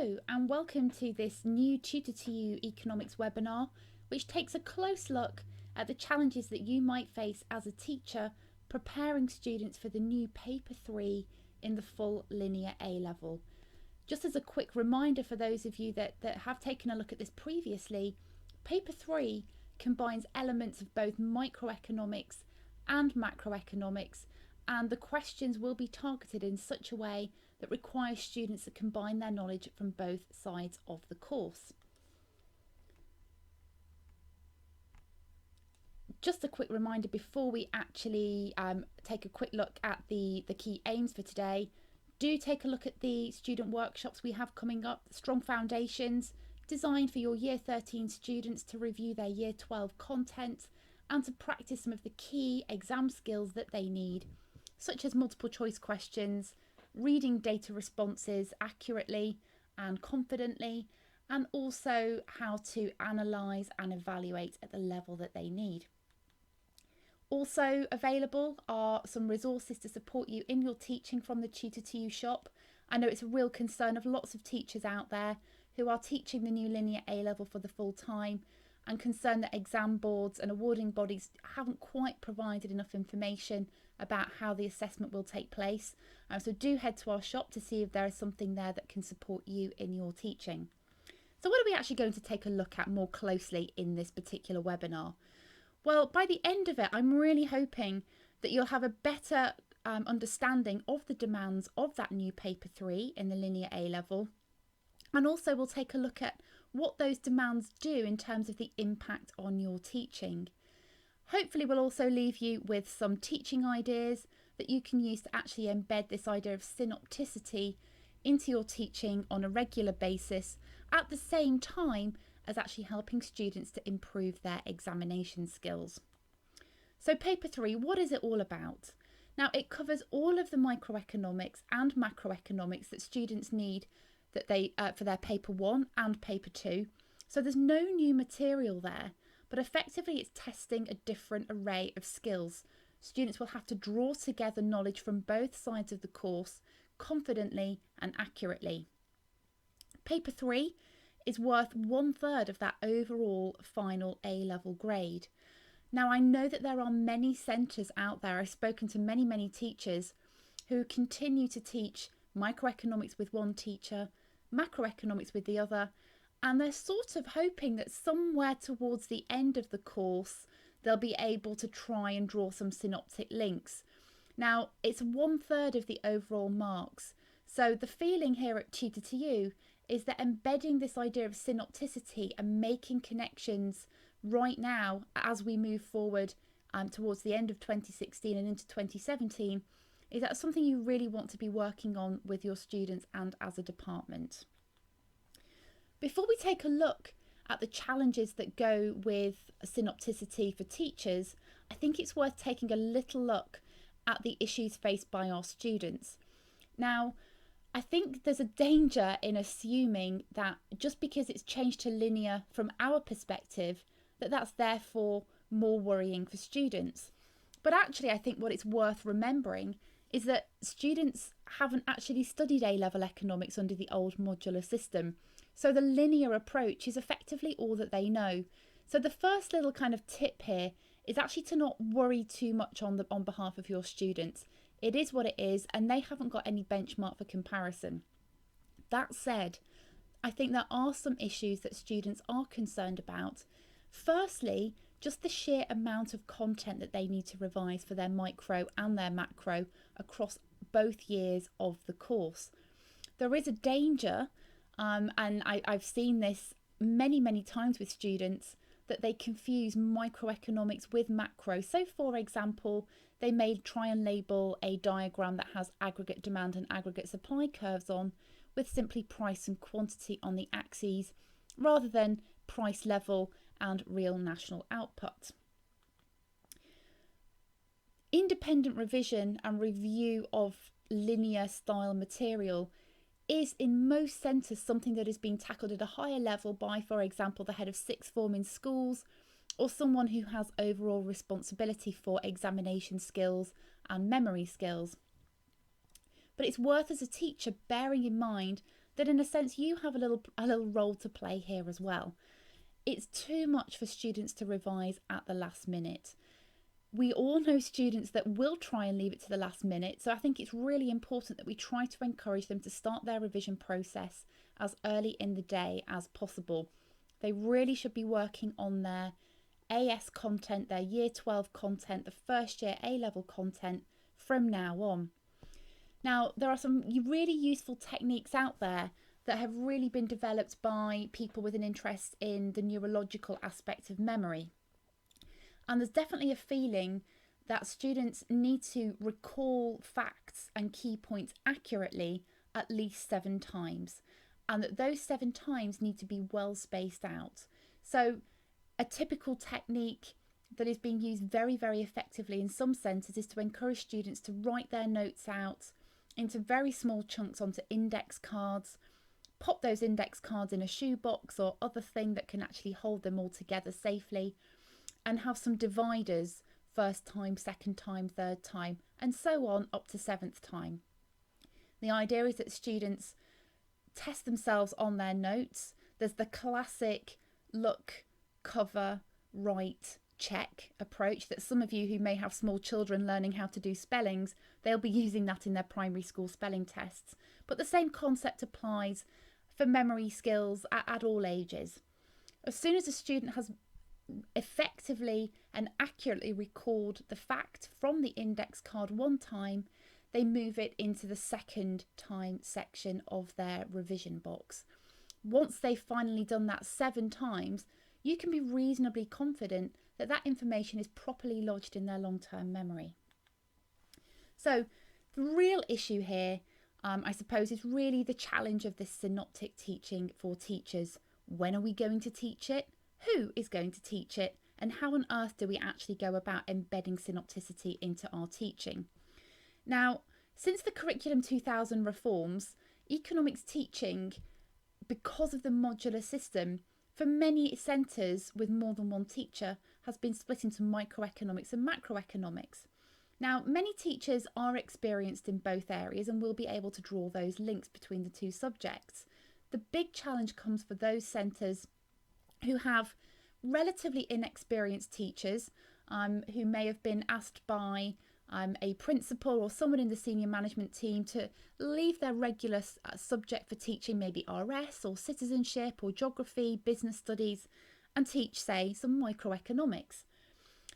Hello and welcome to this new Tutor to You economics webinar, which takes a close look at the challenges that you might face as a teacher preparing students for the new paper 3 in the full linear A level. Just as a quick reminder for those of you that have taken a look at this previously, paper 3 combines elements of both microeconomics and macroeconomics, and the questions will be targeted in such a way that requires students to combine their knowledge from both sides of the course. Just a quick reminder before we actually take a quick look at the key aims for today. Do take a look at the student workshops we have coming up, Strong Foundations, designed for your Year 13 students to review their Year 12 content and to practice some of the key exam skills that they need, such as multiple choice questions, reading data responses accurately and confidently, and also how to analyse and evaluate at the level that they need. Also available are some resources to support you in your teaching from the Tutor to You shop. I know it's a real concern of lots of teachers out there who are teaching the new linear A level for the full time and concerned that exam boards and awarding bodies haven't quite provided enough information about how the assessment will take place. So do head to our shop to see if there is something there that can support you in your teaching. So what are we actually going to take a look at more closely in this particular webinar? Well, by the end of it, I'm really hoping that you'll have a better understanding of the demands of that new paper 3 in the linear A level. And also we'll take a look at what those demands do in terms of the impact on your teaching. Hopefully we'll also leave you with some teaching ideas that you can use to actually embed this idea of synopticity into your teaching on a regular basis, at the same time as actually helping students to improve their examination skills. So paper 3, what is it all about? Now it covers all of the microeconomics and macroeconomics that students need that they for their paper 1 and paper 2. So there's no new material there, but effectively it's testing a different array of skills. Students will have to draw together knowledge from both sides of the course confidently and accurately. Paper 3 is worth 1/3 of that overall final A-level grade. Now I know that there are many centres out there, I've spoken to many teachers who continue to teach microeconomics with one teacher, macroeconomics with the other, and they're sort of hoping that somewhere towards the end of the course they'll be able to try and draw some synoptic links. Now it's 1/3 of the overall marks, so the feeling here at Tutor to You is that embedding this idea of synopticity and making connections right now as we move forward towards the end of 2016 and into 2017 is that something you really want to be working on with your students and as a department. Before we take a look at the challenges that go with synopticity for teachers, I think it's worth taking a little look at the issues faced by our students. Now, I think there's a danger in assuming that just because it's changed to linear from our perspective, that's therefore more worrying for students. But actually, I think what it's worth remembering is that students haven't actually studied A-level economics under the old modular system. So the linear approach is effectively all that they know. So the first little kind of tip here is actually to not worry too much on behalf of your students. It is what it is, and they haven't got any benchmark for comparison. That said, I think there are some issues that students are concerned about. Firstly, just the sheer amount of content that they need to revise for their micro and their macro across both years of the course. There is a danger, and I've seen this many times with students, that they confuse microeconomics with macro. So for example, they may try and label a diagram that has aggregate demand and aggregate supply curves on with simply price and quantity on the axes rather than price level and real national output. Independent revision and review of linear style material is in most centres something that is being tackled at a higher level by, for example, the head of sixth form in schools or someone who has overall responsibility for examination skills and memory skills. But it's worth as a teacher bearing in mind that in a sense you have a little role to play here as well. It's too much for students to revise at the last minute. We all know students that will try and leave it to the last minute, so I think it's really important that we try to encourage them to start their revision process as early in the day as possible. They really should be working on their AS content, their Year 12 content, the first year A-level content from now on. Now, there are some really useful techniques out there that have really been developed by people with an interest in the neurological aspect of memory. And there's definitely a feeling that students need to recall facts and key points accurately at least 7 times, and that those 7 times need to be well spaced out. So a typical technique that is being used very, very effectively in some centres is to encourage students to write their notes out into very small chunks onto index cards, pop those index cards in a shoebox or other thing that can actually hold them all together safely, and have some dividers, first time, second time, third time, and so on up to 7th time. The idea is that students test themselves on their notes. There's the classic look, cover, write, check approach that some of you who may have small children learning how to do spellings, they'll be using that in their primary school spelling tests. But the same concept applies for memory skills at all ages. As soon as a student has effectively and accurately recalled the fact from the index card one time, they move it into the second time section of their revision box. Once they've finally done that 7 times, you can be reasonably confident that that information is properly lodged in their long-term memory. So the real issue here, I suppose, is really the challenge of this synoptic teaching for teachers. When are we going to teach it? Who is going to teach it? And how on earth do we actually go about embedding synopticity into our teaching? Now, since the Curriculum 2000 reforms, economics teaching, because of the modular system, for many centres with more than one teacher, has been split into microeconomics and macroeconomics. Now, many teachers are experienced in both areas and will be able to draw those links between the two subjects. The big challenge comes for those centres who have relatively inexperienced teachers who may have been asked by a principal or someone in the senior management team to leave their regular subject for teaching, maybe RS or citizenship or geography, business studies, and teach, say, some microeconomics.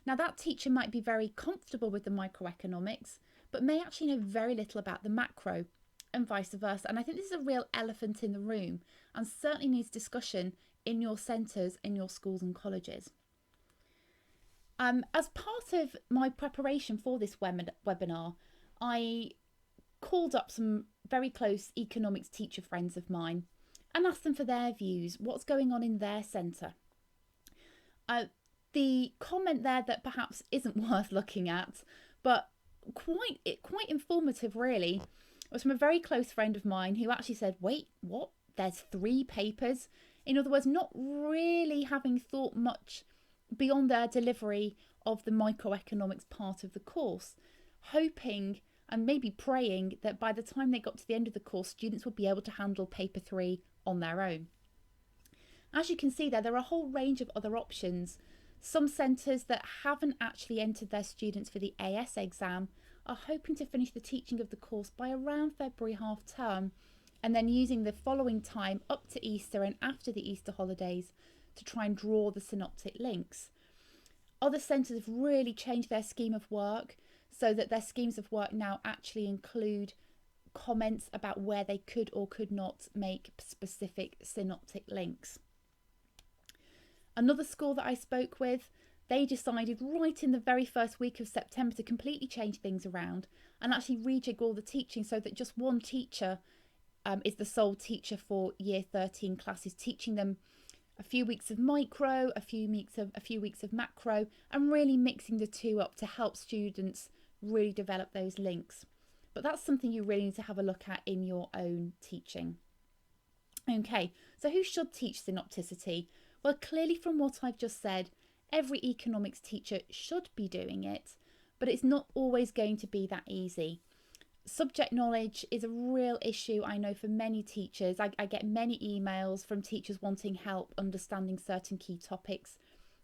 Now, that teacher might be very comfortable with the microeconomics, but may actually know very little about the macro, and vice versa. And I think this is a real elephant in the room and certainly needs discussion in your centres, in your schools and colleges. As part of my preparation for this webinar, I called up some very close economics teacher friends of mine and asked them for their views, what's going on in their centre. The comment there that perhaps isn't worth looking at, but quite informative really, was from a very close friend of mine who actually said, wait, what? There's 3 papers? In other words, not really having thought much beyond their delivery of the microeconomics part of the course, hoping and maybe praying that by the time they got to the end of the course, students would be able to handle paper 3 on their own. As you can see there are a whole range of other options. Some centres that haven't actually entered their students for the AS exam are hoping to finish the teaching of the course by around February half term, and then using the following time up to Easter and after the Easter holidays to try and draw the synoptic links. Other centres have really changed their scheme of work so that their schemes of work now actually include comments about where they could or could not make specific synoptic links. Another school that I spoke with, they decided right in the very first week of September to completely change things around and actually rejig all the teaching so that just one teacher is the sole teacher for year 13 classes, teaching them a few weeks of micro, a few weeks of macro, and really mixing the two up to help students really develop those links. But that's something you really need to have a look at in your own teaching. Okay, so who should teach synopticity? Well, clearly from what I've just said, every economics teacher should be doing it, but it's not always going to be that easy. Subject knowledge is a real issue, I know, for many teachers. I get many emails from teachers wanting help understanding certain key topics.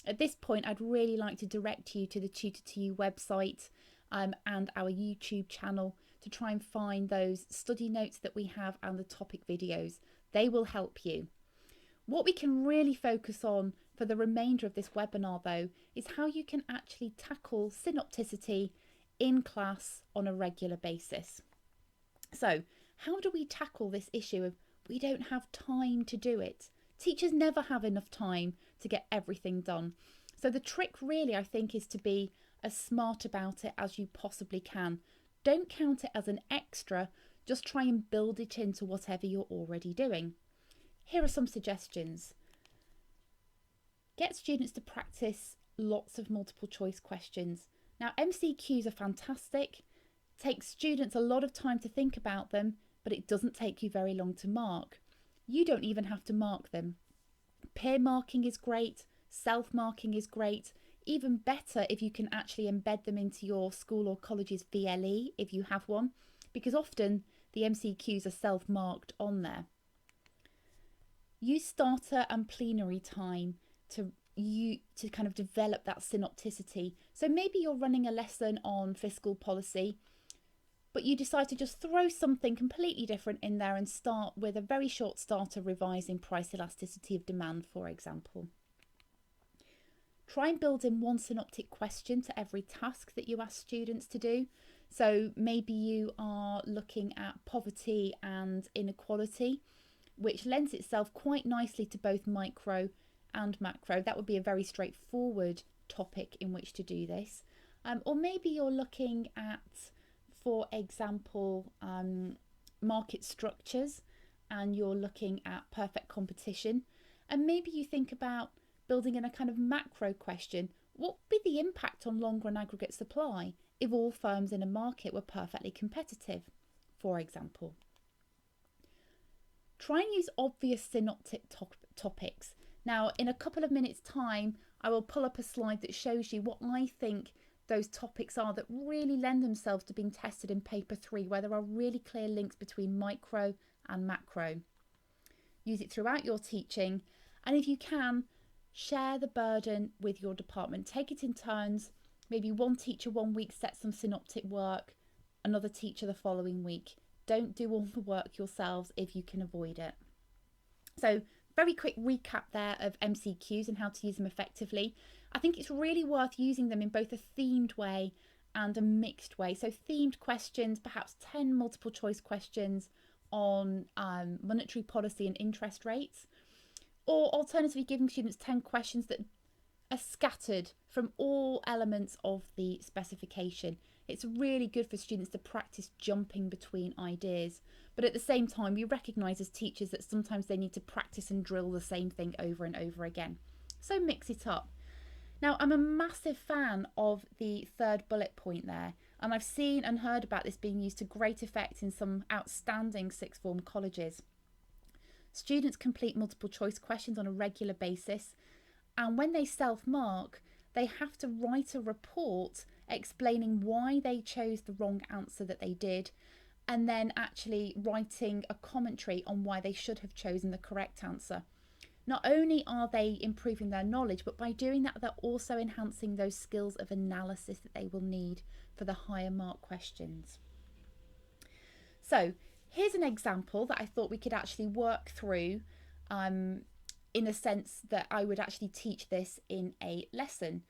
At this point, I'd really like to direct you to the Tutor2You website and our YouTube channel to try and find those study notes that we have and the topic videos. They will help you. What we can really focus on for the remainder of this webinar, though, is how you can actually tackle synopticity in class on a regular basis. So, how do we tackle this issue of we don't have time to do it? Teachers never have enough time to get everything done. So the trick really, I think, is to be as smart about it as you possibly can. Don't count it as an extra, just try and build it into whatever you're already doing. Here are some suggestions. Get students to practice lots of multiple choice questions. Now, MCQs are fantastic. It takes students a lot of time to think about them, but it doesn't take you very long to mark. You don't even have to mark them. Peer marking is great. Self-marking is great. Even better if you can actually embed them into your school or college's VLE, if you have one, because often the MCQs are self-marked on there. Use starter and plenary time to kind of develop that synopticity. So maybe you're running a lesson on fiscal policy, but you decide to just throw something completely different in there and start with a very short starter revising price elasticity of demand, for example. Try and build in one synoptic question to every task that you ask students to do. So maybe you are looking at poverty and inequality, which lends itself quite nicely to both micro and macro. That would be a very straightforward topic in which to do this. Or maybe you're looking at, for example, market structures, and you're looking at perfect competition. And maybe you think about building in a kind of macro question. What would be the impact on long run aggregate supply if all firms in a market were perfectly competitive, for example? Try and use obvious synoptic topics. Now, in a couple of minutes' time, I will pull up a slide that shows you what I think those topics are that really lend themselves to being tested in paper 3, where there are really clear links between micro and macro. Use it throughout your teaching, and if you can, share the burden with your department. Take it in turns. Maybe one teacher 1 week sets some synoptic work, another teacher the following week. Don't do all the work yourselves if you can avoid it. So, very quick recap there of MCQs and how to use them effectively. I think it's really worth using them in both a themed way and a mixed way. So themed questions, perhaps 10 multiple choice questions on monetary policy and interest rates, or alternatively giving students 10 questions that are scattered from all elements of the specification. It's really good for students to practice jumping between ideas, but at the same time we recognise as teachers that sometimes they need to practice and drill the same thing over and over again. So mix it up. Now, I'm a massive fan of the third bullet point there, and I've seen and heard about this being used to great effect in some outstanding sixth form colleges. Students complete multiple choice questions on a regular basis, and when they self-mark, they have to write a report explaining why they chose the wrong answer that they did, and then actually writing a commentary on why they should have chosen the correct answer. Not only are they improving their knowledge, but by doing that, they're also enhancing those skills of analysis that they will need for the higher mark questions. So here's an example that I thought we could actually work through in a sense that I would actually teach this in a lesson.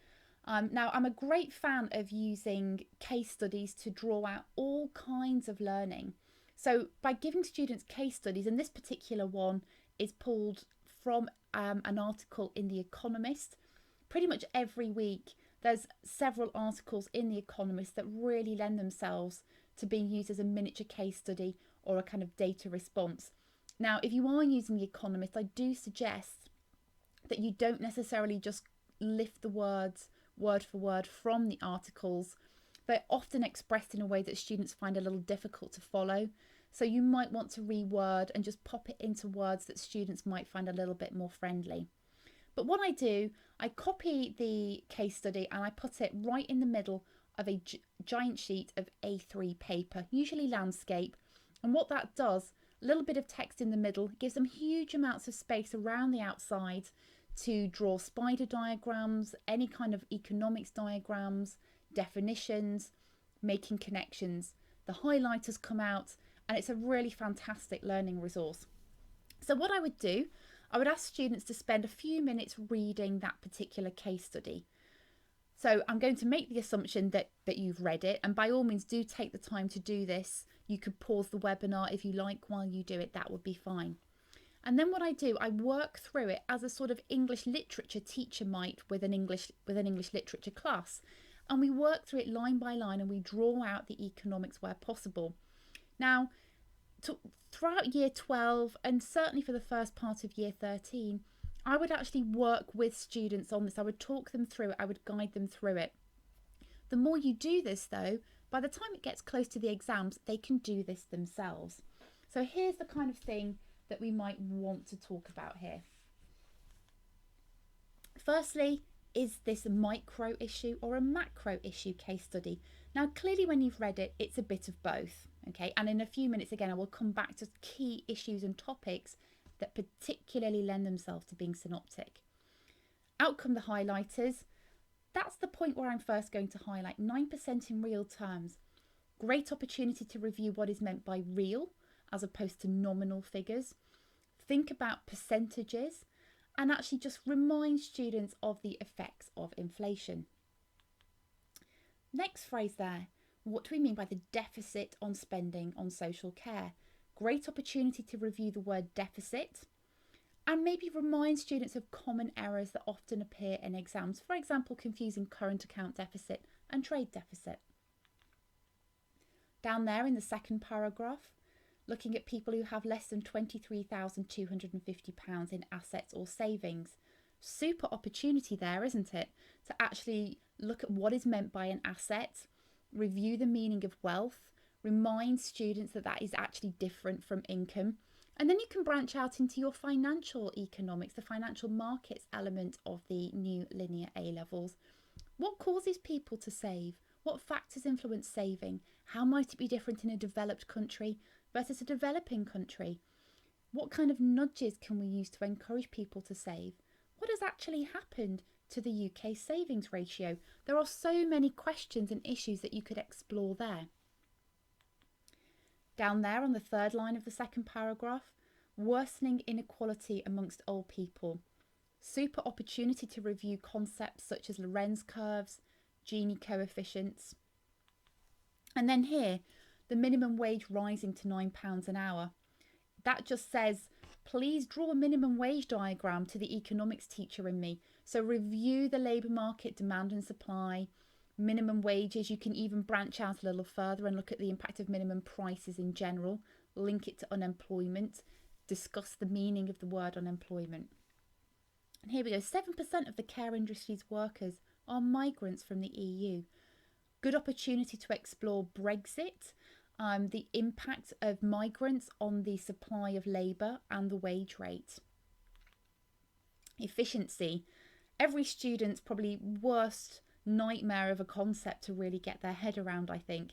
Now, I'm a great fan of using case studies to draw out all kinds of learning. So by giving students case studies, and this particular one is pulled from an article in The Economist. Pretty much every week there's several articles in The Economist that really lend themselves to being used as a miniature case study or a kind of data response. Now, if you are using The Economist, I do suggest that you don't necessarily just lift the words word for word from the articles. They're often expressed in a way that students find a little difficult to follow. So you might want to reword and just pop it into words that students might find a little bit more friendly. But what I do, I copy the case study and I put it right in the middle of a giant sheet of A3 paper, usually landscape. And what that does, a little bit of text in the middle, gives them huge amounts of space around the outside to draw spider diagrams, any kind of economics diagrams, definitions, making connections. The highlighters come out, and it's a really fantastic learning resource. So what I would do, I would ask students to spend a few minutes reading that particular case study. So I'm going to make the assumption that you've read it, and by all means do take the time to do this. You could pause the webinar if you like while you do it, that would be fine. And then what I do, I work through it as a sort of English literature teacher might with an English literature class. And we work through it line by line, and we draw out the economics where possible. Now, throughout year 12 and certainly for the first part of year 13, I would actually work with students on this. I would talk them through it. I would guide them through it. The more you do this though, by the time it gets close to the exams, they can do this themselves. So here's the kind of thing that we might want to talk about here. Firstly, is this a micro issue or a macro issue case study? Now, clearly when you've read it, it's a bit of both, okay? And in a few minutes, again, I will come back to key issues and topics that particularly lend themselves to being synoptic. Outcome, the highlighters. That's the point where I'm first going to highlight 9% in real terms. Great opportunity to review what is meant by real as opposed to nominal figures. Think about percentages and actually just remind students of the effects of inflation. Next phrase there, what do we mean by the deficit on spending on social care? Great opportunity to review the word deficit and maybe remind students of common errors that often appear in exams. For example, confusing current account deficit and trade deficit. Down there in the second paragraph, looking at people who have less than £23,250 in assets or savings. Super opportunity there, isn't it? To actually look at what is meant by an asset, review the meaning of wealth, remind students that that is actually different from income. And then you can branch out into your financial economics, the financial markets element of the new linear A-levels. What causes people to save? What factors influence saving? How might it be different in a developed country versus a developing country? What kind of nudges can we use to encourage people to save? What has actually happened to the UK savings ratio? There are so many questions and issues that you could explore there. Down there on the third line of the second paragraph, worsening inequality amongst old people. Super opportunity to review concepts such as Lorenz curves, Gini coefficients. And then here, the minimum wage rising to £9 an hour. That just says, please draw a minimum wage diagram to the economics teacher in me. So review the labour market demand and supply, minimum wages. You can even branch out a little further and look at the impact of minimum prices in general, link it to unemployment, discuss the meaning of the word unemployment. And here we go, 7% of the care industry's workers are migrants from the EU. Good opportunity to explore Brexit, the impact of migrants on the supply of labour and the wage rate. Efficiency, every student's probably worst nightmare of a concept to really get their head around, I think.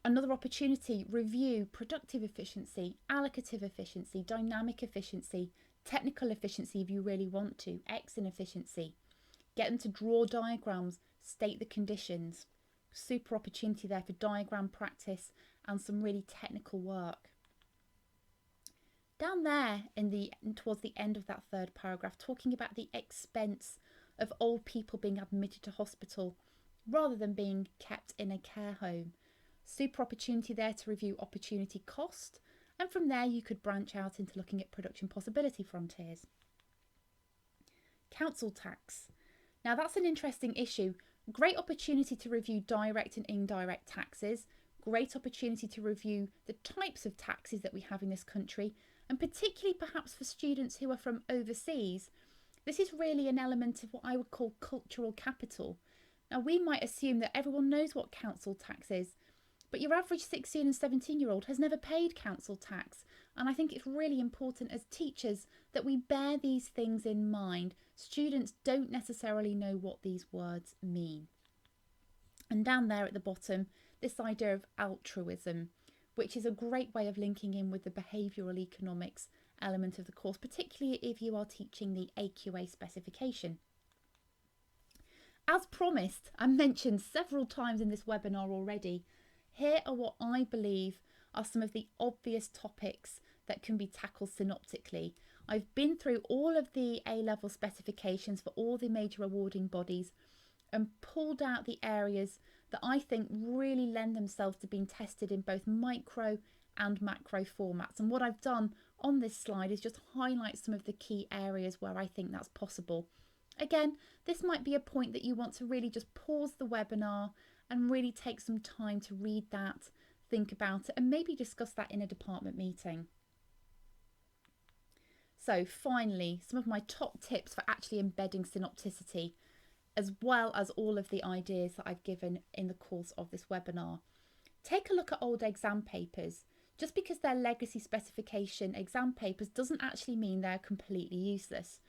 Another opportunity, review productive efficiency, allocative efficiency, dynamic efficiency, technical efficiency if you really want to, X in efficiency. Get them to draw diagrams, state the conditions. Super opportunity there for diagram practice and some really technical work. Down there towards the end of that third paragraph, talking about the expense of old people being admitted to hospital rather than being kept in a care home. Super opportunity there to review opportunity cost, and from there you could branch out into looking at production possibility frontiers. Council tax. Now that's an interesting issue. Great opportunity to review direct and indirect taxes. Great opportunity to review the types of taxes that we have in this country, and particularly perhaps for students who are from overseas. This is really an element of what I would call cultural capital. Now we might assume that everyone knows what council tax is, but your average 16 and 17-year-old has never paid council tax. And I think it's really important as teachers that we bear these things in mind. Students don't necessarily know what these words mean. And down there at the bottom, this idea of altruism, which is a great way of linking in with the behavioural economics element of the course, particularly if you are teaching the AQA specification. As promised and mentioned several times in this webinar already, here are what I believe are some of the obvious topics that can be tackled synoptically. I've been through all of the A-level specifications for all the major awarding bodies and pulled out the areas that I think really lend themselves to being tested in both micro and macro formats. And what I've done on this slide is just highlight some of the key areas where I think that's possible. Again, this might be a point that you want to really just pause the webinar and really take some time to read that, think about it, and maybe discuss that in a department meeting. So finally, some of my top tips for actually embedding synopticity, as well as all of the ideas that I've given in the course of this webinar. Take a look at old exam papers. Just because they're legacy specification exam papers doesn't actually mean they're completely useless.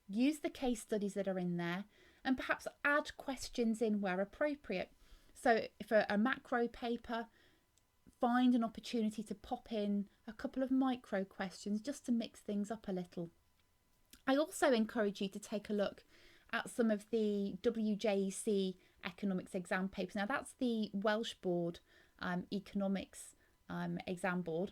Use the case studies that are in there and perhaps add questions in where appropriate. So for a macro paper, find an opportunity to pop in a couple of micro questions just to mix things up a little. I also encourage you to take a look at some of the WJEC economics exam papers. Now that's the Welsh Board economics exam board,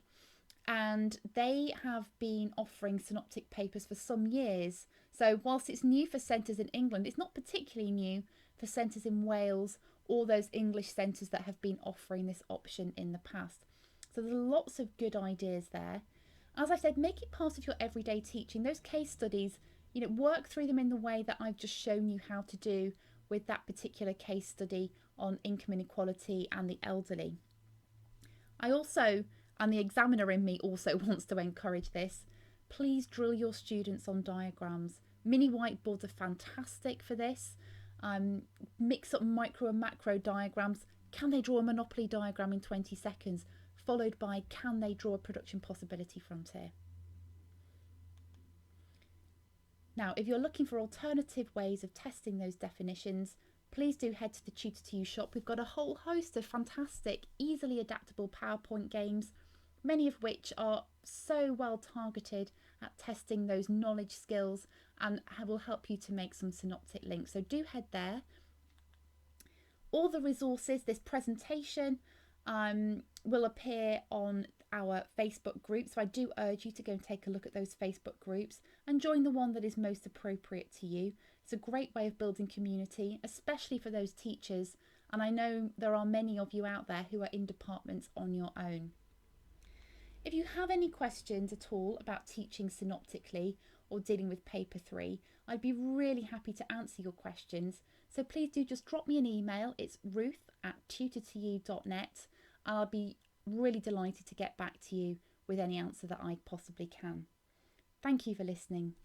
and they have been offering synoptic papers for some years. So whilst it's new for centres in England, it's not particularly new for centres in Wales or those English centres that have been offering this option in the past. So there's lots of good ideas there. As I said, make it part of your everyday teaching. Those case studies, work through them in the way that I've just shown you how to do with that particular case study on income inequality and the elderly. I also, and the examiner in me also wants to encourage this, please drill your students on diagrams. Mini whiteboards are fantastic for this. Mix up micro and macro diagrams. Can they draw a monopoly diagram in 20 seconds? Followed by, can they draw a production possibility frontier? Now, if you're looking for alternative ways of testing those definitions, please do head to the Tutor2U shop. We've got a whole host of fantastic, easily adaptable PowerPoint games, many of which are so well targeted at testing those knowledge skills and will help you to make some synoptic links. So do head there. All the resources, this presentation will appear on our Facebook group. So I do urge you to go and take a look at those Facebook groups and join the one that is most appropriate to you. It's a great way of building community, especially for those teachers. And I know there are many of you out there who are in departments on your own. If you have any questions at all about teaching synoptically or dealing with paper 3, I'd be really happy to answer your questions. So please do just drop me an email. It's ruth@tutor2u.net, and I'll be really delighted to get back to you with any answer that I possibly can. Thank you for listening.